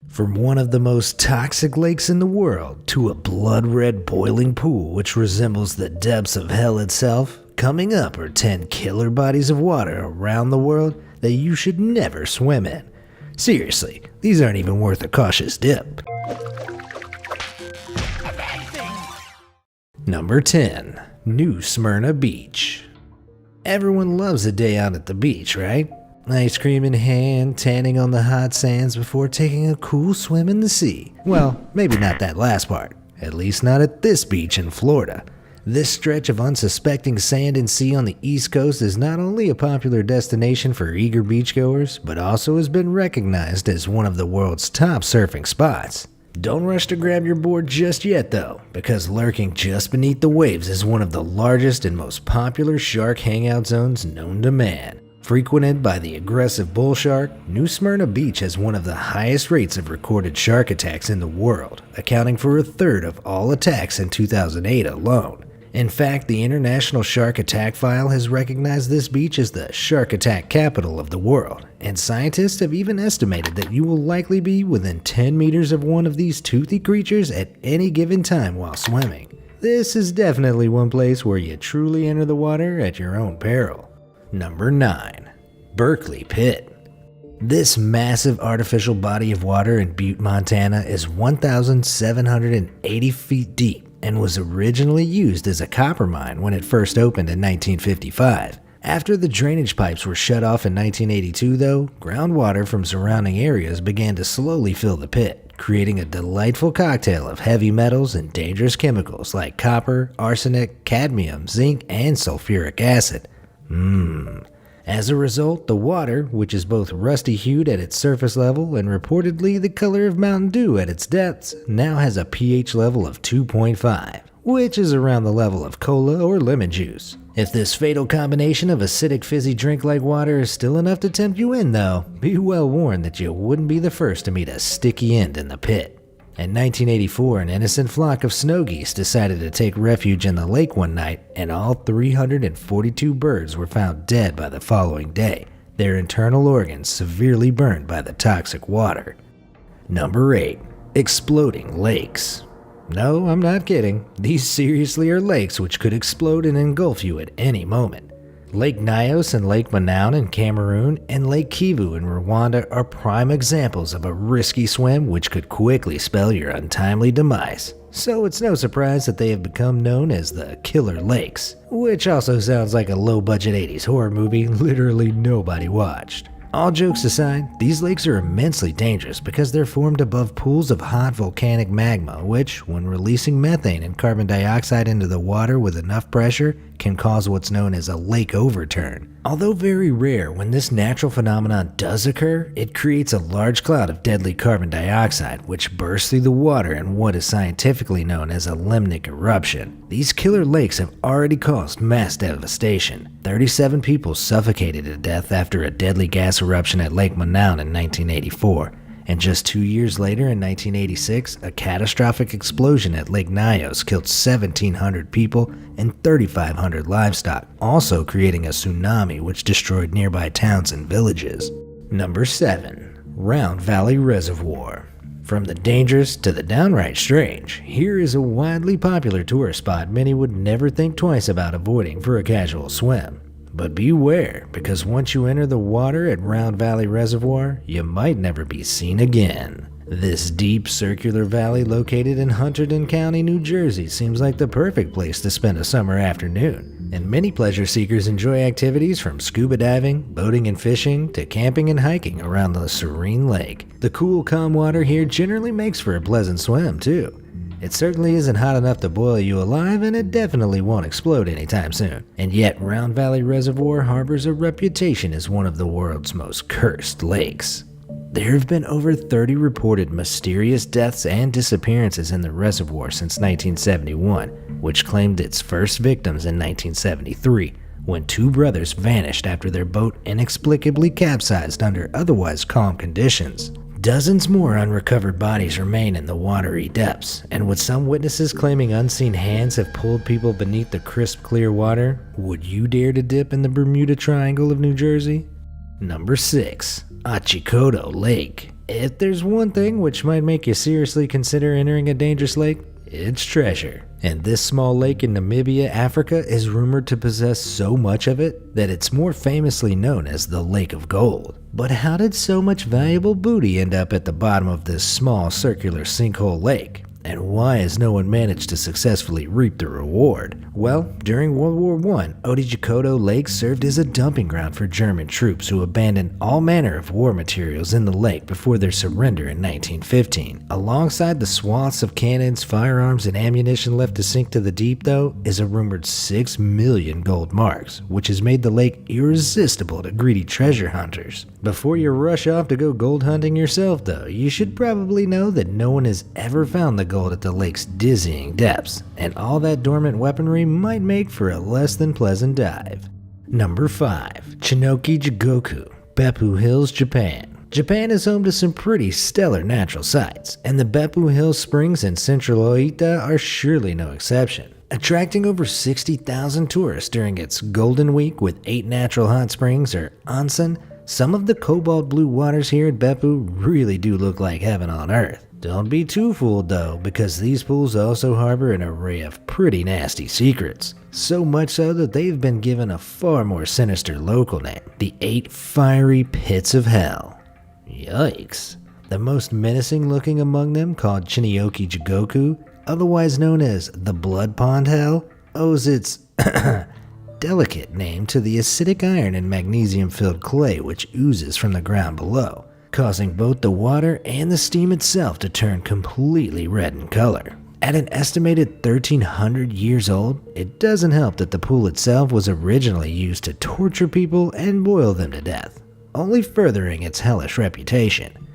From one of the most toxic lakes in the world to a blood-red boiling pool which resembles the depths of hell itself, coming up are 10 killer bodies of water around the world that you should never swim in. Seriously, these aren't even worth a cautious dip. Number 10. New Smyrna Beach. Everyone loves a day out at the beach, right? Ice cream in hand, tanning on the hot sands before taking a cool swim in the sea. Well, maybe not that last part. At least not at this beach in Florida. This stretch of unsuspecting sand and sea on the East Coast is not only a popular destination for eager beachgoers, but also has been recognized as one of the world's top surfing spots. Don't rush to grab your board just yet though, because lurking just beneath the waves is one of the largest and most popular shark hangout zones known to man. Frequented by the aggressive bull shark, New Smyrna Beach has one of the highest rates of recorded shark attacks in the world, accounting for a third of all attacks in 2008 alone. In fact, the International Shark Attack File has recognized this beach as the shark attack capital of the world, and scientists have even estimated that you will likely be within 10 meters of one of these toothy creatures at any given time while swimming. This is definitely one place where you truly enter the water at your own peril. Number 9. Berkeley Pit. This massive artificial body of water in Butte, Montana is 1,780 feet deep and was originally used as a copper mine when it first opened in 1955. After the drainage pipes were shut off in 1982 though, groundwater from surrounding areas began to slowly fill the pit, creating a delightful cocktail of heavy metals and dangerous chemicals like copper, arsenic, cadmium, zinc, and sulfuric acid. As a result, the water, which is both rusty-hued at its surface level and reportedly the color of Mountain Dew at its depths, now has a pH level of 2.5, which is around the level of cola or lemon juice. If this fatal combination of acidic fizzy drink like water is still enough to tempt you in though, be well warned that you wouldn't be the first to meet a sticky end in the pit. In 1984, an innocent flock of snow geese decided to take refuge in the lake one night, and all 342 birds were found dead by the following day, their internal organs severely burned by the toxic water. Number 8. Exploding lakes. No, I'm not kidding. These seriously are lakes which could explode and engulf you at any moment. Lake Nyos and Lake Manaun in Cameroon and Lake Kivu in Rwanda are prime examples of a risky swim which could quickly spell your untimely demise. So it's no surprise that they have become known as the Killer Lakes, which also sounds like a low-budget 80s horror movie literally nobody watched. All jokes aside, these lakes are immensely dangerous because they're formed above pools of hot volcanic magma which, when releasing methane and carbon dioxide into the water with enough pressure, can cause what's known as a lake overturn. Although very rare, when this natural phenomenon does occur, it creates a large cloud of deadly carbon dioxide which bursts through the water in what is scientifically known as a limnic eruption. These killer lakes have already caused mass devastation. 37 people suffocated to death after a deadly gas eruption at Lake Manaun in 1984. And just 2 years later, in 1986, a catastrophic explosion at Lake Nyos killed 1,700 people and 3,500 livestock, also creating a tsunami which destroyed nearby towns and villages. Number 7. Round Valley Reservoir. From the dangerous to the downright strange, here is a widely popular tourist spot many would never think twice about avoiding for a casual swim. But beware, because once you enter the water at Round Valley Reservoir, you might never be seen again. This deep circular valley located in Hunterdon County, New Jersey seems like the perfect place to spend a summer afternoon, and many pleasure seekers enjoy activities from scuba diving, boating and fishing, to camping and hiking around the serene lake. The cool, calm water here generally makes for a pleasant swim, too. It certainly isn't hot enough to boil you alive, and it definitely won't explode anytime soon. And yet, Round Valley Reservoir harbors a reputation as one of the world's most cursed lakes. There have been over 30 reported mysterious deaths and disappearances in the reservoir since 1971, which claimed its first victims in 1973, when 2 brothers vanished after their boat inexplicably capsized under otherwise calm conditions. Dozens more unrecovered bodies remain in the watery depths, and with some witnesses claiming unseen hands have pulled people beneath the crisp, clear water, would you dare to dip in the Bermuda Triangle of New Jersey? Number 6. Ochikoto Lake. If there's one thing which might make you seriously consider entering a dangerous lake, it's treasure. And this small lake in Namibia, Africa is rumored to possess so much of it that it's more famously known as the Lake of Gold. But how did so much valuable booty end up at the bottom of this small circular sinkhole lake? And why has no one managed to successfully reap the reward? Well, during World War I, Otjikoto Lake served as a dumping ground for German troops who abandoned all manner of war materials in the lake before their surrender in 1915. Alongside the swaths of cannons, firearms, and ammunition left to sink to the deep, though, is a rumored 6 million gold marks, which has made the lake irresistible to greedy treasure hunters. Before you rush off to go gold hunting yourself, though, you should probably know that no one has ever found the gold at the lake's dizzying depths, and all that dormant weaponry might make for a less than pleasant dive. Number 5. Chinoki-jigoku, Beppu Hills, Japan. Japan is home to some pretty stellar natural sights, and the Beppu Hills Springs in central Oita are surely no exception. Attracting over 60,000 tourists during its Golden Week with 8 natural hot springs or onsen, some of the cobalt blue waters here at Beppu really do look like heaven on earth. Don't be too fooled though, because these pools also harbor an array of pretty nasty secrets. So much so that they've been given a far more sinister local name, the 8 Fiery Pits of Hell. Yikes. The most menacing looking among them, called Chinoki-jigoku, otherwise known as the Blood Pond Hell, owes its delicate name to the acidic iron and magnesium-filled clay which oozes from the ground below, causing both the water and the steam itself to turn completely red in color. At an estimated 1,300 years old, it doesn't help that the pool itself was originally used to torture people and boil them to death, only furthering its hellish reputation.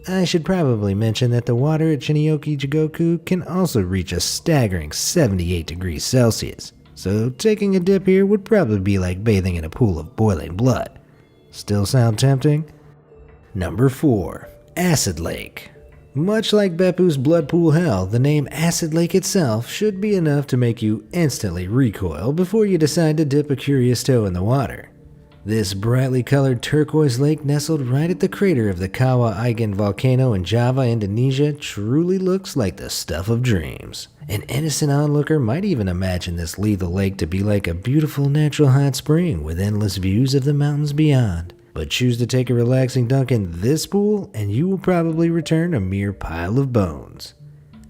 I should probably mention that the water at Chinoki-jigoku can also reach a staggering 78 degrees Celsius, so taking a dip here would probably be like bathing in a pool of boiling blood. Still sound tempting? Number 4. Acid Lake. Much like Beppu's Blood Pool Hell, the name Acid Lake itself should be enough to make you instantly recoil before you decide to dip a curious toe in the water. This brightly colored turquoise lake nestled right at the crater of the Kawah Ijen volcano in Java, Indonesia truly looks like the stuff of dreams. An innocent onlooker might even imagine this lethal lake to be like a beautiful natural hot spring with endless views of the mountains beyond. But choose to take a relaxing dunk in this pool and you will probably return a mere pile of bones.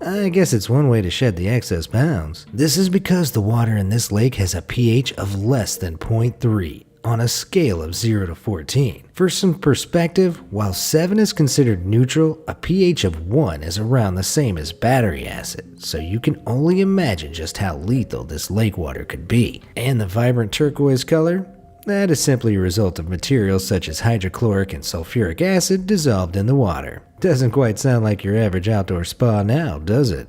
I guess it's one way to shed the excess pounds. This is because the water in this lake has a pH of less than 0.3 on a scale of 0 to 14. For some perspective, while 7 is considered neutral, a pH of 1 is around the same as battery acid, so you can only imagine just how lethal this lake water could be. And the vibrant turquoise color? That is simply a result of materials such as hydrochloric and sulfuric acid dissolved in the water. Doesn't quite sound like your average outdoor spa now, does it?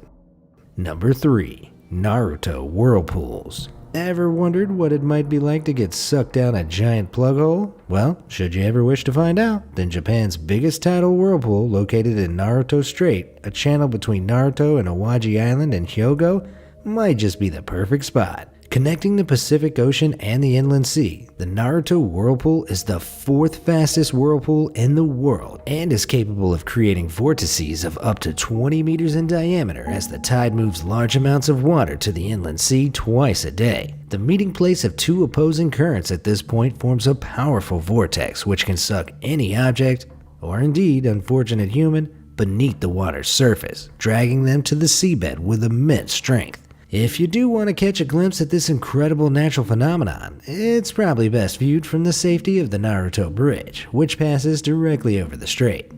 Number 3. Naruto Whirlpools. Ever wondered what it might be like to get sucked down a giant plug hole? Well, should you ever wish to find out, then Japan's biggest tidal whirlpool, located in Naruto Strait, a channel between Naruto and Awaji Island and Hyogo, might just be the perfect spot. Connecting the Pacific Ocean and the Inland Sea, the Naruto Whirlpool is the 4th fastest whirlpool in the world and is capable of creating vortices of up to 20 meters in diameter as the tide moves large amounts of water to the Inland Sea twice a day. The meeting place of 2 opposing currents at this point forms a powerful vortex which can suck any object, or indeed unfortunate human, beneath the water's surface, dragging them to the seabed with immense strength. If you do want to catch a glimpse at this incredible natural phenomenon, it's probably best viewed from the safety of the Naruto Bridge, which passes directly over the strait.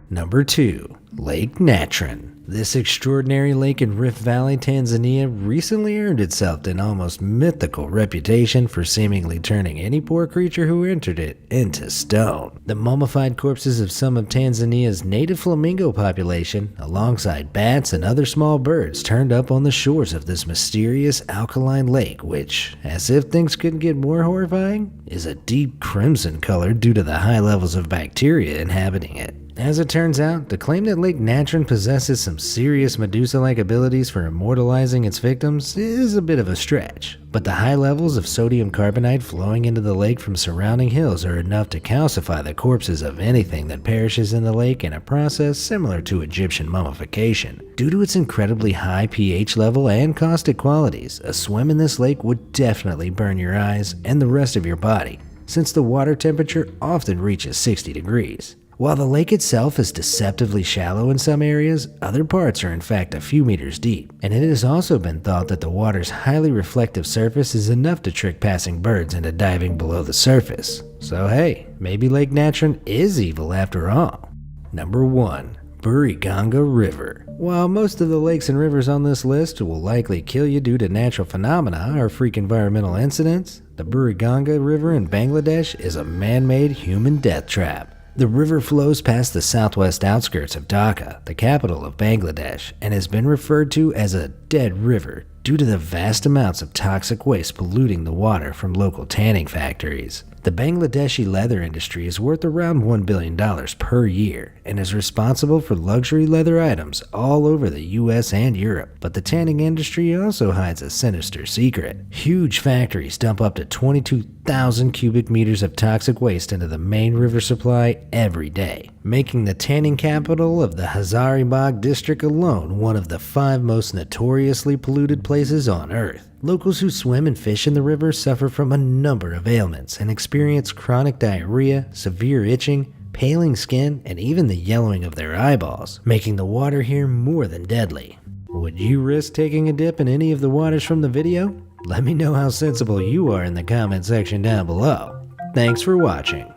Number 2. Lake Natron. This extraordinary lake in Rift Valley, Tanzania recently earned itself an almost mythical reputation for seemingly turning any poor creature who entered it into stone. The mummified corpses of some of Tanzania's native flamingo population, alongside bats and other small birds, turned up on the shores of this mysterious alkaline lake, which, as if things couldn't get more horrifying, is a deep crimson color due to the high levels of bacteria inhabiting it. As it turns out, the claim that Lake Natron possesses some serious Medusa-like abilities for immortalizing its victims is a bit of a stretch, but the high levels of sodium carbonate flowing into the lake from surrounding hills are enough to calcify the corpses of anything that perishes in the lake in a process similar to Egyptian mummification. Due to its incredibly high pH level and caustic qualities, a swim in this lake would definitely burn your eyes and the rest of your body, since the water temperature often reaches 60 degrees. While the lake itself is deceptively shallow in some areas, other parts are in fact a few meters deep, and it has also been thought that the water's highly reflective surface is enough to trick passing birds into diving below the surface. So hey, maybe Lake Natron is evil after all. Number 1. Buriganga River. While most of the lakes and rivers on this list will likely kill you due to natural phenomena or freak environmental incidents, the Buriganga River in Bangladesh is a man-made human death trap. The river flows past the southwest outskirts of Dhaka, the capital of Bangladesh, and has been referred to as a dead river due to the vast amounts of toxic waste polluting the water from local tanning factories. The Bangladeshi leather industry is worth around $1 billion per year and is responsible for luxury leather items all over the US and Europe. But the tanning industry also hides a sinister secret. Huge factories dump up to 22,000 cubic meters of toxic waste into the main river supply every day, making the tanning capital of the Hazaribagh district alone one of the 5 most notoriously polluted places on Earth. Locals who swim and fish in the river suffer from a number of ailments and experience chronic diarrhea, severe itching, paling skin, and even the yellowing of their eyeballs, making the water here more than deadly. Would you risk taking a dip in any of the waters from the video? Let me know how sensible you are in the comment section down below. Thanks for watching.